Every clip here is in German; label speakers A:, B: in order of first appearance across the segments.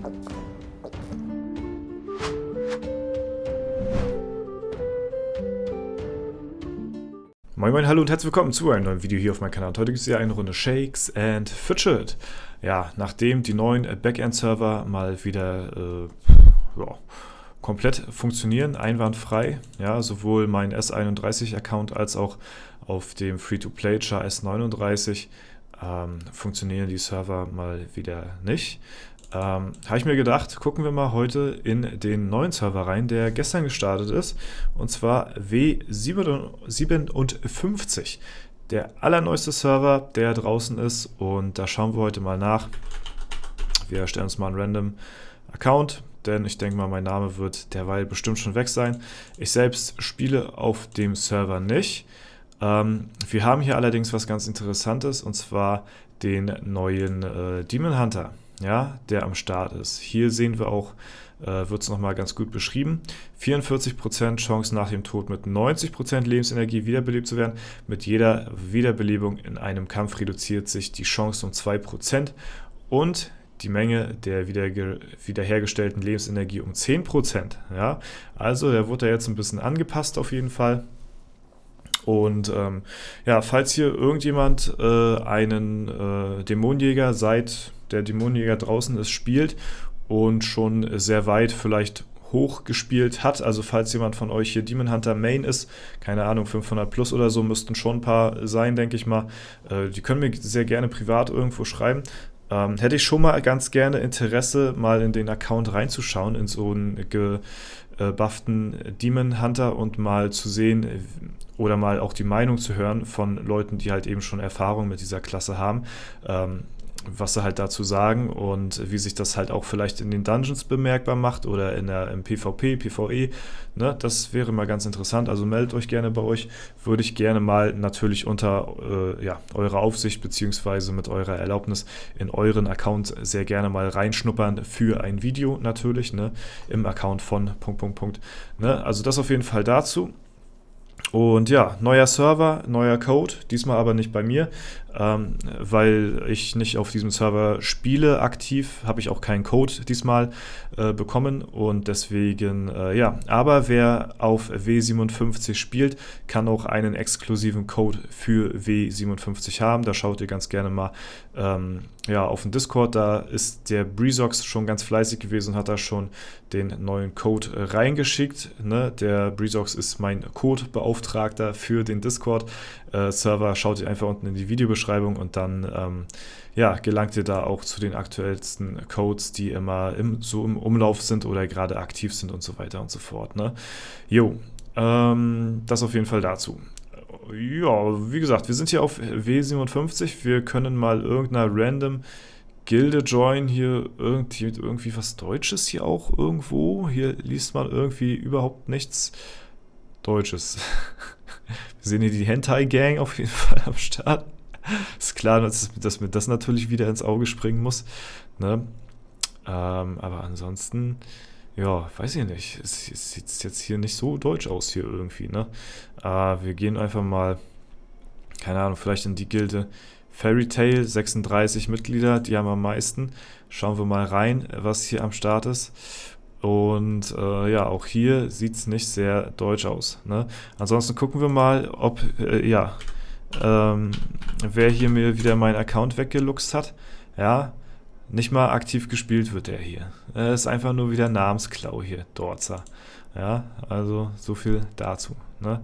A: Moin Moin, hallo und herzlich willkommen zu einem neuen Video hier auf meinem Kanal. Und heute gibt es hier eine Runde Shakes and Fidget. Ja, nachdem die neuen Backend-Server mal wieder komplett funktionieren, einwandfrei, ja, sowohl mein S31-Account als auch auf dem Free-to-Play Char S39 funktionieren die Server mal wieder nicht. Habe ich mir gedacht, gucken wir mal heute in den neuen Server rein, der gestern gestartet ist, und zwar W57, der allerneueste Server, der draußen ist, und da schauen wir heute mal nach. Wir erstellen uns mal einen random Account, denn ich denke mal, mein Name wird derweil bestimmt schon weg sein. Ich selbst spiele auf dem Server nicht. Wir haben hier allerdings was ganz Interessantes, und zwar den neuen Demon Hunter, ja, der am Start ist. Hier sehen wir auch, wird es nochmal ganz gut beschrieben. 44% Chance nach dem Tod mit 90% Lebensenergie wiederbelebt zu werden. Mit jeder Wiederbelebung in einem Kampf reduziert sich die Chance um 2% und die Menge der wiederhergestellten Lebensenergie um 10%. Ja? Also der wurde jetzt ein bisschen angepasst auf jeden Fall. Und ja, falls hier irgendjemand einen Dämonenjäger, seit der Dämonenjäger draußen ist, spielt und schon sehr weit vielleicht hoch gespielt hat, also falls jemand von euch hier Demon Hunter Main ist, keine Ahnung, 500 plus oder so, müssten schon ein paar sein, denke ich mal, die können mir sehr gerne privat irgendwo schreiben. Hätte ich schon mal ganz gerne Interesse, mal in den Account reinzuschauen, in so einen gebufften Demon Hunter, und mal zu sehen oder mal auch die Meinung zu hören von Leuten, die halt eben schon Erfahrung mit dieser Klasse haben, was sie halt dazu sagen und wie sich das halt auch vielleicht in den Dungeons bemerkbar macht oder im PvP, PvE, ne? Das wäre mal ganz interessant, also meldet euch gerne bei euch, würde ich gerne mal natürlich unter eurer Aufsicht bzw. mit eurer Erlaubnis in euren Account sehr gerne mal reinschnuppern für ein Video natürlich, ne? Im Account von ... Ne? Also das auf jeden Fall dazu. Und ja, neuer Server, neuer Code, diesmal aber nicht bei mir, weil ich nicht auf diesem Server spiele aktiv, habe ich auch keinen Code diesmal bekommen, und deswegen, ja, aber wer auf W57 spielt, kann auch einen exklusiven Code für W57 haben. Da schaut ihr ganz gerne mal ja, auf dem Discord, da ist der Breezox schon ganz fleißig gewesen und hat da schon den neuen Code reingeschickt. Ne? Der Breezox ist mein Codebeauftragter für den Discord-Server. Schaut ihr einfach unten in die Videobeschreibung, und dann ja, gelangt ihr da auch zu den aktuellsten Codes, die immer so im Umlauf sind oder gerade aktiv sind und so weiter und so fort. Ne? Jo, das auf jeden Fall dazu. Ja, wie gesagt, wir sind hier auf W57. Wir können mal irgendeiner random Gilde joinen. Hier irgendwie was Deutsches hier auch irgendwo. Hier liest man irgendwie überhaupt nichts Deutsches. Wir sehen hier die Hentai-Gang auf jeden Fall am Start. Ist klar, dass mir das natürlich wieder ins Auge springen muss. Ne? Aber ansonsten, ja, weiß ich nicht. Es sieht jetzt hier nicht so deutsch aus hier irgendwie, ne? Wir gehen einfach mal, keine Ahnung, vielleicht in die Gilde Fairy Tail, 36 Mitglieder, die haben am meisten. Schauen wir mal rein, was hier am Start ist. Und ja, auch hier sieht es nicht sehr deutsch aus, ne? Ansonsten gucken wir mal, ob, ja, wer hier mir wieder meinen Account weggeluchst hat. Ja, nicht mal aktiv gespielt wird der hier. Ist einfach nur wieder Namensklau hier, Dorzer. Ja, also so viel dazu. Ne?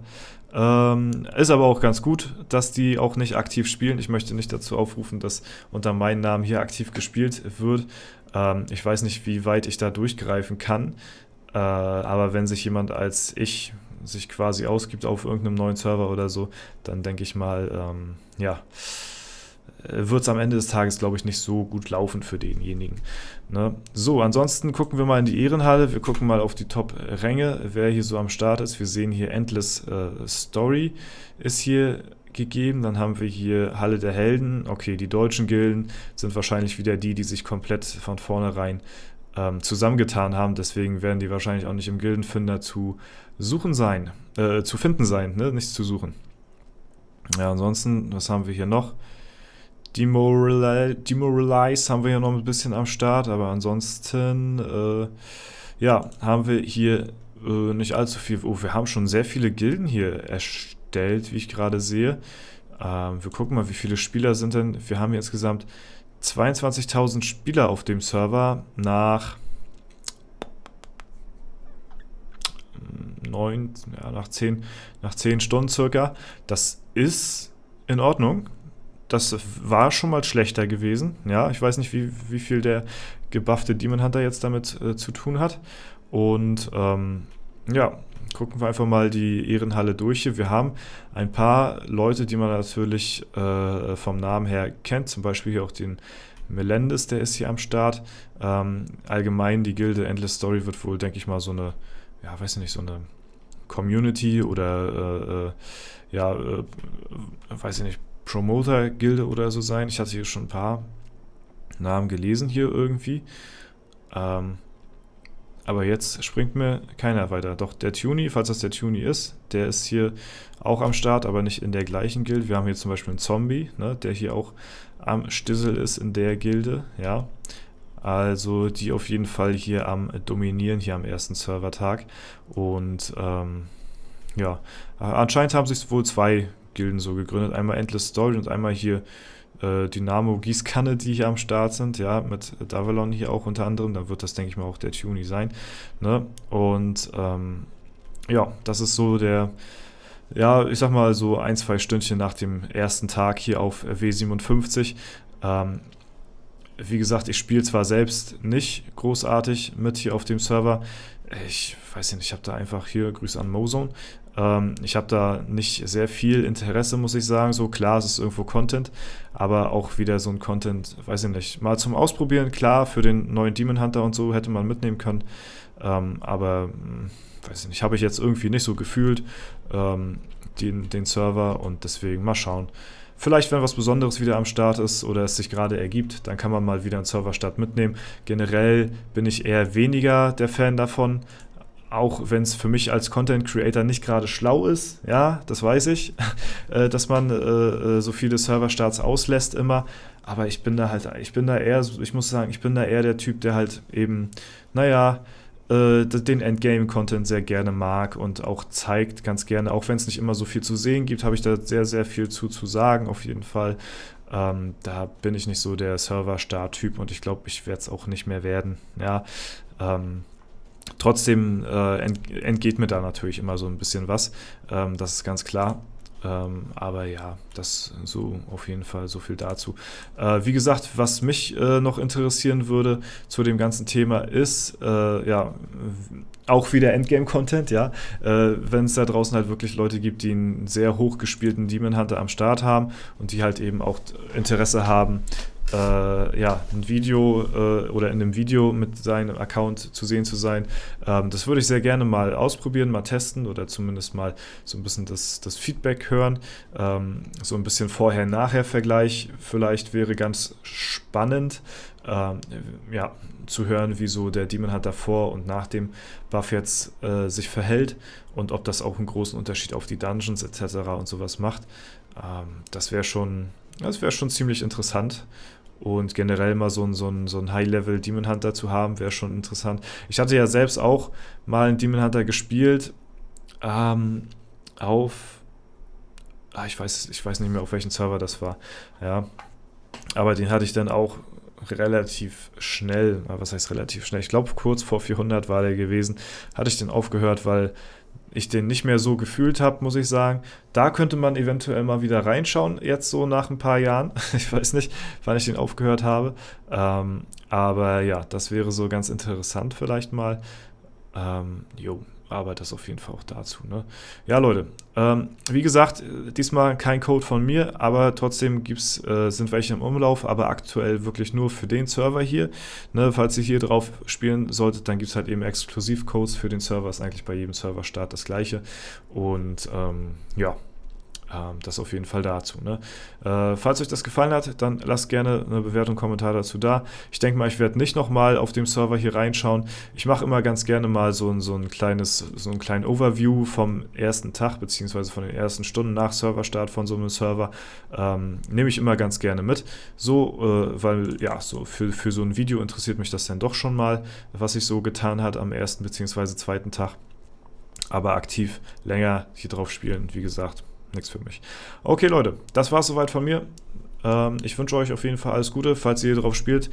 A: Ist aber auch ganz gut, dass die auch nicht aktiv spielen. Ich möchte nicht dazu aufrufen, dass unter meinem Namen hier aktiv gespielt wird. Ich weiß nicht, wie weit ich da durchgreifen kann. Aber wenn sich jemand als ich sich quasi ausgibt auf irgendeinem neuen Server oder so, dann denke ich mal, ja, wird es am Ende des Tages, glaube ich, nicht so gut laufen für denjenigen. Ne? So, ansonsten gucken wir mal in die Ehrenhalle. Wir gucken mal auf die Top-Ränge, wer hier so am Start ist. Wir sehen hier Endless Story ist hier gegeben. Dann haben wir hier Halle der Helden. Okay, die deutschen Gilden sind wahrscheinlich wieder die sich komplett von vornherein zusammengetan haben. Deswegen werden die wahrscheinlich auch nicht im Gildenfinder zu finden sein, ne? Nicht zu suchen. Ja, ansonsten, was haben wir hier noch? Demoralize haben wir hier noch ein bisschen am Start, aber ansonsten, ja, haben wir hier nicht allzu viel. Oh, wir haben schon sehr viele Gilden hier erstellt, wie ich gerade sehe. Wir gucken mal, wie viele Spieler sind denn. Wir haben hier insgesamt 22.000 Spieler auf dem Server nach 10 Stunden circa. Das ist in Ordnung. Das war schon mal schlechter gewesen. Ja, ich weiß nicht, wie viel der gebuffte Demon Hunter jetzt damit zu tun hat. Und ja, gucken wir einfach mal die Ehrenhalle durch hier. Wir haben ein paar Leute, die man natürlich vom Namen her kennt. Zum Beispiel hier auch den Melendez, der ist hier am Start. Allgemein die Gilde Endless Story wird wohl, denke ich mal, so eine, ja, weiß nicht, so eine Community oder weiß ich nicht, Promoter-Gilde oder so sein. Ich hatte hier schon ein paar Namen gelesen hier irgendwie. Aber jetzt springt mir keiner weiter. Doch der Tuny, falls das der Tuny ist, der ist hier auch am Start, aber nicht in der gleichen Gilde. Wir haben hier zum Beispiel einen Zombie, ne, der hier auch am Stissel ist in der Gilde. Ja, also die auf jeden Fall hier am Dominieren, hier am ersten Servertag. Und ja, anscheinend haben sich wohl zwei Gilden so gegründet. Einmal Endless Story und einmal hier Dynamo Gießkanne, die hier am Start sind, ja, mit Davalon hier auch unter anderem. Dann wird das, denke ich mal, auch der Tuny sein. Ne? Und ja, das ist so der, ja, ich sag mal so 1-2 Stündchen nach dem ersten Tag hier auf W57. Wie gesagt, ich spiele zwar selbst nicht großartig mit hier auf dem Server. Ich weiß nicht, ich habe da einfach hier, Grüße an Mozone. Ich habe da nicht sehr viel Interesse, muss ich sagen. So klar, es ist irgendwo Content, aber auch wieder so ein Content, weiß ich nicht, mal zum Ausprobieren. Klar, für den neuen Demon Hunter und so hätte man mitnehmen können, aber weiß ich nicht, habe ich jetzt irgendwie nicht so gefühlt, den Server, und deswegen mal schauen. Vielleicht, wenn was Besonderes wieder am Start ist oder es sich gerade ergibt, dann kann man mal wieder einen Serverstart mitnehmen. Generell bin ich eher weniger der Fan davon, auch wenn es für mich als Content Creator nicht gerade schlau ist, ja, das weiß ich, dass man so viele Serverstarts auslässt immer, aber ich bin da eher, ich muss sagen, ich bin da eher der Typ, der halt eben, naja, den Endgame-Content sehr gerne mag und auch zeigt ganz gerne, auch wenn es nicht immer so viel zu sehen gibt, habe ich da sehr, sehr viel zu sagen, auf jeden Fall. Da bin ich nicht so der Server-Start-Typ und ich glaube, ich werde es auch nicht mehr werden, ja. Trotzdem entgeht mir da natürlich immer so ein bisschen was, das ist ganz klar. Aber ja, das so auf jeden Fall so viel dazu. Wie gesagt, was mich noch interessieren würde zu dem ganzen Thema ist, ja, auch wieder Endgame-Content, ja. Wenn es da draußen halt wirklich Leute gibt, die einen sehr hoch gespielten Demon Hunter am Start haben und die halt eben auch Interesse haben, ja, ein Video oder in einem Video mit seinem Account zu sehen zu sein. Das würde ich sehr gerne mal ausprobieren, mal testen oder zumindest mal so ein bisschen das Feedback hören. So ein bisschen Vorher-Nachher-Vergleich vielleicht wäre ganz spannend, ja, zu hören, wie so der Demon Hunter vor und nach dem Buff jetzt sich verhält und ob das auch einen großen Unterschied auf die Dungeons etc. und sowas macht. Das wäre schon ziemlich interessant. Und generell mal so ein High-Level Demon Hunter zu haben, wäre schon interessant. Ich hatte ja selbst auch mal einen Demon Hunter gespielt, ich weiß nicht mehr, auf welchem Server das war, ja. Aber den hatte ich dann auch relativ schnell, was heißt relativ schnell? Ich glaube, kurz vor 400 war der gewesen, hatte ich den aufgehört, weil ich den nicht mehr so gefühlt habe, muss ich sagen. Da könnte man eventuell mal wieder reinschauen, jetzt so nach ein paar Jahren. Ich weiß nicht, wann ich den aufgehört habe. Aber ja, das wäre so ganz interessant vielleicht mal. Aber das auf jeden Fall auch dazu. Ne? Ja, Leute, wie gesagt, diesmal kein Code von mir, aber trotzdem sind welche im Umlauf, aber aktuell wirklich nur für den Server hier. Ne? Falls ihr hier drauf spielen solltet, dann gibt es halt eben Exklusivcodes für den Server, ist eigentlich bei jedem Serverstart das gleiche. Und ja, Das auf jeden Fall dazu. Ne? Falls euch das gefallen hat, dann lasst gerne eine Bewertung, Kommentar dazu da. Ich denke mal, ich werde nicht nochmal auf dem Server hier reinschauen. Ich mache immer ganz gerne mal so einen kleinen Overview vom ersten Tag, beziehungsweise von den ersten Stunden nach Serverstart von so einem Server. Nehme ich immer ganz gerne mit. So, weil ja, so für so ein Video interessiert mich das dann doch schon mal, was sich so getan hat am ersten beziehungsweise zweiten Tag. Aber aktiv länger hier drauf spielen, wie gesagt, nichts für mich. Okay, Leute, das war es soweit von mir. Ich wünsche euch auf jeden Fall alles Gute, falls ihr hier drauf spielt.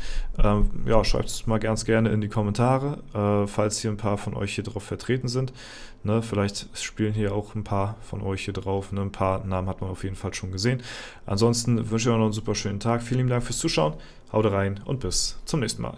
A: Ja, schreibt es mal ganz gerne in die Kommentare, falls hier ein paar von euch hier drauf vertreten sind. Ne, vielleicht spielen hier auch ein paar von euch hier drauf. Ne, ein paar Namen hat man auf jeden Fall schon gesehen. Ansonsten wünsche ich euch noch einen super schönen Tag. Vielen lieben Dank fürs Zuschauen. Haut rein und bis zum nächsten Mal.